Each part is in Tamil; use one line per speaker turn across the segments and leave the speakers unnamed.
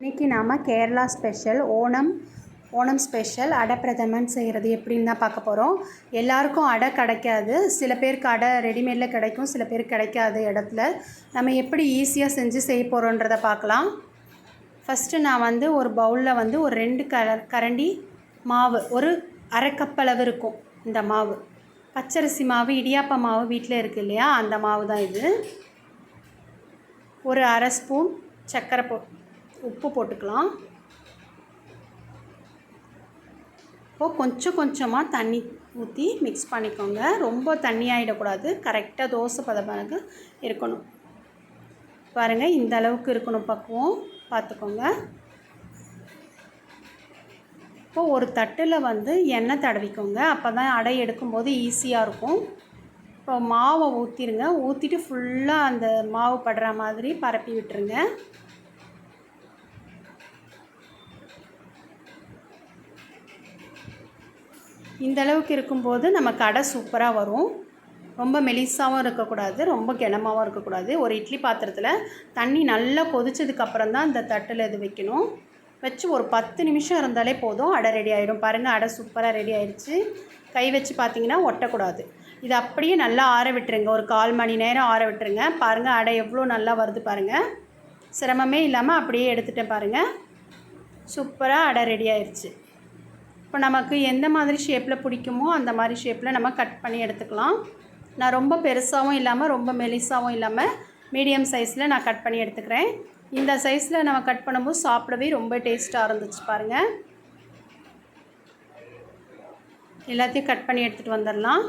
இன்றைக்கி நாம் கேரளா ஸ்பெஷல் ஓணம் ஸ்பெஷல் அடை பிரதமன் செய்கிறது எப்படின்னு தான் பார்க்க போகிறோம். எல்லாருக்கும் அடை கிடைக்காது, சில பேருக்கு அடை ரெடிமேடில் கிடைக்கும், சில பேருக்கு கிடைக்காத இடத்துல நம்ம எப்படி ஈஸியாக செஞ்சு செய்ய போகிறோன்றதை பார்க்கலாம். ஃபஸ்ட்டு நான் ஒரு பவுலில் ஒரு 2 கரண்டி மாவு, ஒரு அரை கப்பளவு இருக்கும் இந்த மாவு. பச்சரிசி மாவு, இடியாப்ப மாவு வீட்டில் இருக்குது இல்லையா, அந்த மாவு தான் இது. ஒரு அரை ஸ்பூன் சர்க்கரை உப்பு போட்டுக்கலாம். இப்போது கொஞ்சம் கொஞ்சமாக தண்ணி ஊற்றி மிக்ஸ் பண்ணிக்கோங்க. ரொம்ப தண்ணி ஆகிடக்கூடாது, கரெக்டாக தோசை பதமாக இருக்கணும். பாருங்கள், இந்த அளவுக்கு இருக்கணும் பக்குவம், பார்த்துக்கோங்க. இப்போது ஒரு தட்டில் எண்ணெய் தடவிக்கோங்க, அப்போ தான் அடை எடுக்கும்போது ஈஸியாக இருக்கும். இப்போ மாவை ஊற்றிடுங்க, ஊற்றிட்டு ஃபுல்லாக அந்த மாவு படுற மாதிரி பரப்பி விட்டுருங்க. இந்த அளவுக்கு இருக்கும்போது நமக்கு அடை சூப்பராக வரும். ரொம்ப மெலிசாகவும் இருக்கக்கூடாது, ரொம்ப கனமாகவும் இருக்கக்கூடாது. ஒரு இட்லி பாத்திரத்தில் தண்ணி நல்லா கொதிச்சதுக்கப்புறம் தான் இந்த தட்டில் இது வைக்கணும். வச்சு ஒரு 10 நிமிஷம் இருந்தாலே போதும், அடை ரெடி ஆகிடும். பாருங்கள், அடை சூப்பராக ரெடி ஆகிடுச்சு. கை வச்சு பார்த்திங்கன்னா ஒட்டக்கூடாது. இது அப்படியே நல்லா ஆற விட்டுருங்க, ஒரு 1/4 மணி நேரம் ஆற விட்டுருங்க. பாருங்கள், அடை எவ்வளோ நல்லா வருது பாருங்கள். சிரமமே இல்லாமல் அப்படியே எடுத்துகிட்டேன் பாருங்கள். சூப்பராக அடை ரெடி ஆயிடுச்சு. இப்போ நமக்கு எந்த மாதிரி ஷேப்பில் பிடிக்குமோ அந்த மாதிரி ஷேப்பில் நம்ம கட் பண்ணி எடுத்துக்கலாம். நான் ரொம்ப பெருசாகவும் இல்லாமல் ரொம்ப மெலிசாகவும் இல்லாமல் மீடியம் சைஸில் நான் கட் பண்ணி எடுத்துக்கிறேன். இந்த சைஸில் நம்ம கட் பண்ணும்போது சாப்பிடவே ரொம்ப டேஸ்ட்டாக இருந்துச்சு பாருங்கள். எல்லாத்தையும் கட் பண்ணி எடுத்துகிட்டு வந்துடலாம்.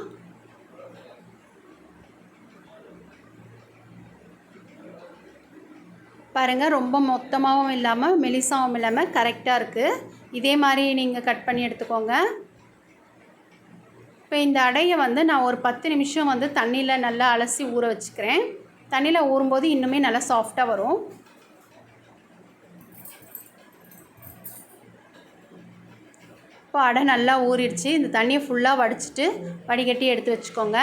பாருங்கள், ரொம்ப மொத்தமாகவும் இல்லாமல் மெலிசாகவும் இல்லாமல் கரெக்டாக இருக்குது. இதே மாதிரி நீங்கள் கட் பண்ணி எடுத்துக்கோங்க. இப்போ இந்த அடையை நான் ஒரு 10 நிமிஷம் தண்ணியில் நல்லா அலசி ஊற வச்சுக்கிறேன். தண்ணியில் ஊறும்போது இன்னுமே நல்லா சாஃப்டாக வரும். இப்போ அடை நல்லா ஊறிடுச்சு. இந்த தண்ணியை ஃபுல்லாக வடிச்சிட்டு வடிகட்டி எடுத்து வச்சுக்கோங்க.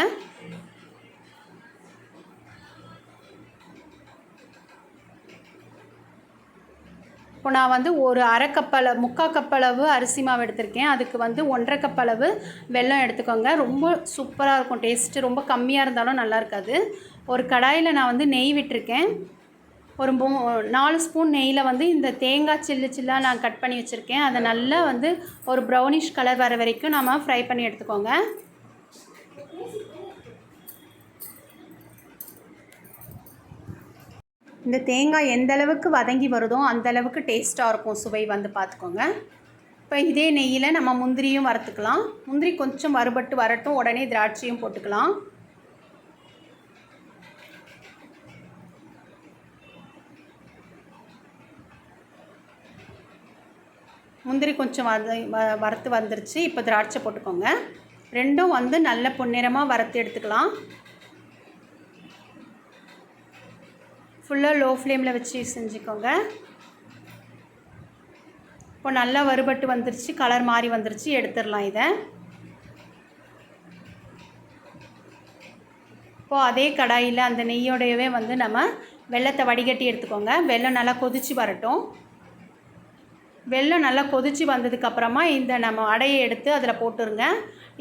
இப்போ நான் ஒரு அரை கப்பளவு, 3/4 கப்பளவு அரிசி மாவு எடுத்திருக்கேன். அதுக்கு 1.5 கப்பளவு வெல்லம் எடுத்துக்கோங்க. ரொம்ப சூப்பராக இருக்கும் டேஸ்ட்டு. ரொம்ப கம்மியாக இருந்தாலும் நல்லா இருக்காது. ஒரு கடாயில் நான் நெய் விட்டுருக்கேன். ஒரு 4 ஸ்பூன் நெய்யில் இந்த தேங்காய் சில்லாக நான் கட் பண்ணி வச்சுருக்கேன். அதை நல்லா ஒரு ப்ரௌனிஷ் கலர் வர வரைக்கும் நம்ம ஃப்ரை பண்ணி எடுத்துக்கோங்க. இந்த தேங்காய் எந்த அளவுக்கு வதங்கி வருதோ அந்த அளவுக்கு டேஸ்ட்டாக இருக்கும், சுவை பார்த்துக்கோங்க. இப்போ இதே நெய்யில் நம்ம முந்திரியும் வறுத்துக்கலாம். முந்திரி கொஞ்சம் வறுபட்டு வரட்டும், உடனே திராட்சையும் போட்டுக்கலாம். முந்திரி கொஞ்சம் வறுத்து வந்துருச்சு. இப்போ திராட்சை போட்டுக்கோங்க. ரெண்டும் நல்ல பொன்னிறமாக வறுத்து எடுத்துக்கலாம். ஃபுல்லாக லோ ஃப்ளேமில் வச்சு செஞ்சுக்கோங்க. இப்போ நல்லா வறுபட்டு வந்துருச்சு, கலர் மாறி வந்துருச்சு. எடுத்துடலாம் இதை. இப்போது அதே கடாயில் அந்த நெய்யோடையவே நம்ம வெல்லத்தை வடிகட்டி எடுத்துக்கோங்க. வெல்லம் நல்லா கொதித்து வரட்டும். வெல்லம் நல்லா கொதித்து வந்ததுக்கப்புறமா இந்த நம்ம அடையை எடுத்து அதில் போட்டுருங்க.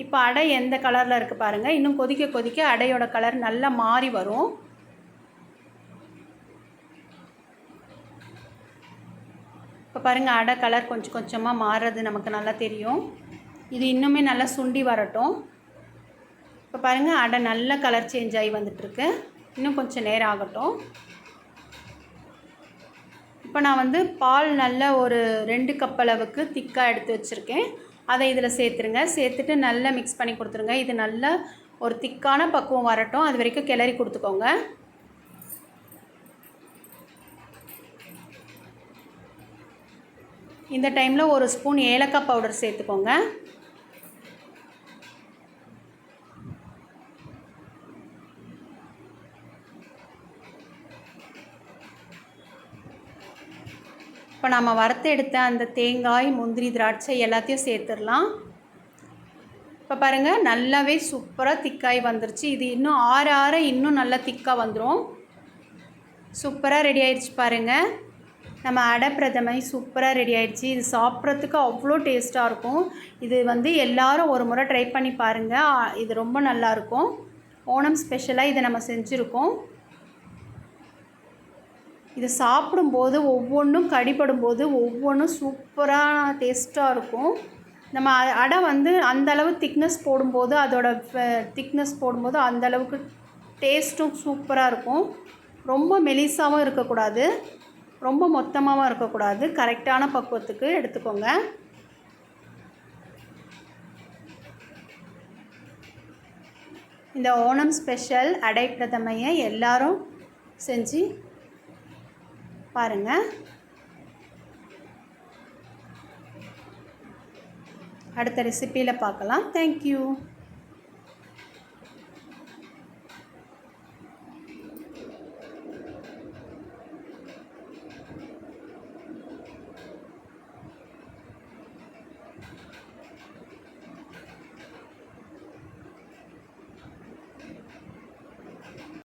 இப்போ அடை எந்த கலரில் இருக்குது பாருங்கள். இன்னும் கொதிக்க கொதிக்க அடையோட கலர் நல்லா மாறி வரும். இப்போ பாருங்கள், அடை கலர் கொஞ்சம் கொஞ்சமாக மாறுறது நமக்கு நல்லா தெரியும். இது இன்னுமே நல்லா சுண்டி வரட்டும். இப்போ பாருங்கள், அடை நல்ல கலர் சேஞ்ச் ஆகி வந்துட்டுருக்கு. இன்னும் கொஞ்சம் நேரம் ஆகட்டும். இப்போ நான் பால் நல்ல ஒரு 2 கப் அளவுக்கு திக்காக எடுத்து வச்சுருக்கேன். அதை இதில் சேர்த்துருங்க. சேர்த்துட்டு நல்லா மிக்ஸ் பண்ணி கொடுத்துருங்க. இது நல்ல ஒரு திக்கான பக்குவம் வரட்டும், அது வரைக்கும் கிளறி கொடுத்துக்கோங்க. இந்த டைமில் ஒரு ஸ்பூன் ஏலக்காய் பவுடர் சேர்த்துக்கோங்க. இப்போ நம்ம வறுத்து எடுத்த அந்த தேங்காய், முந்திரி, திராட்சை எல்லாத்தையும் சேர்த்துடலாம். இப்போ பாருங்கள், நல்லாவே சூப்பராக திக்காய் வந்துருச்சு. இது இன்னும் ஆற ஆற இன்னும் நல்லா திக்காக வந்துடும். சூப்பராக ரெடி ஆயிடுச்சு பாருங்கள். நம்ம அடை பிரதமை சூப்பராக ரெடி ஆயிடுச்சு. இது சாப்பிட்றதுக்கு அவ்வளோ டேஸ்ட்டாக இருக்கும். இது வந்து எல்லாரும் ஒரு முறை ட்ரை பண்ணி பாருங்கள். இது ரொம்ப நல்லாயிருக்கும். ஓணம் ஸ்பெஷலாக இதை நம்ம செஞ்சுருக்கோம். இது சாப்பிடும்போது ஒவ்வொன்றும் கடிபடும்போது ஒவ்வொன்றும் சூப்பராக டேஸ்ட்டாக இருக்கும். நம்ம அடை வந்து அந்தளவு திக்னஸ் போடும்போது அதோட திக்னஸ் போடும்போது அந்தளவுக்கு டேஸ்ட்டும் சூப்பராக இருக்கும். ரொம்ப மெலிசாகவும் இருக்கக்கூடாது, ரொம்ப மொத்தமாகவும் இருக்கக்கூடாது. கரெக்டான பக்குவத்துக்கு எடுத்துக்கோங்க. இந்த ஓணம் ஸ்பெஷல் அடை பிரதமையை எல்லாரும் செஞ்சு பாருங்கள். அடுத்த ரெசிப்பியில் பார்க்கலாம். தேங்க்யூ.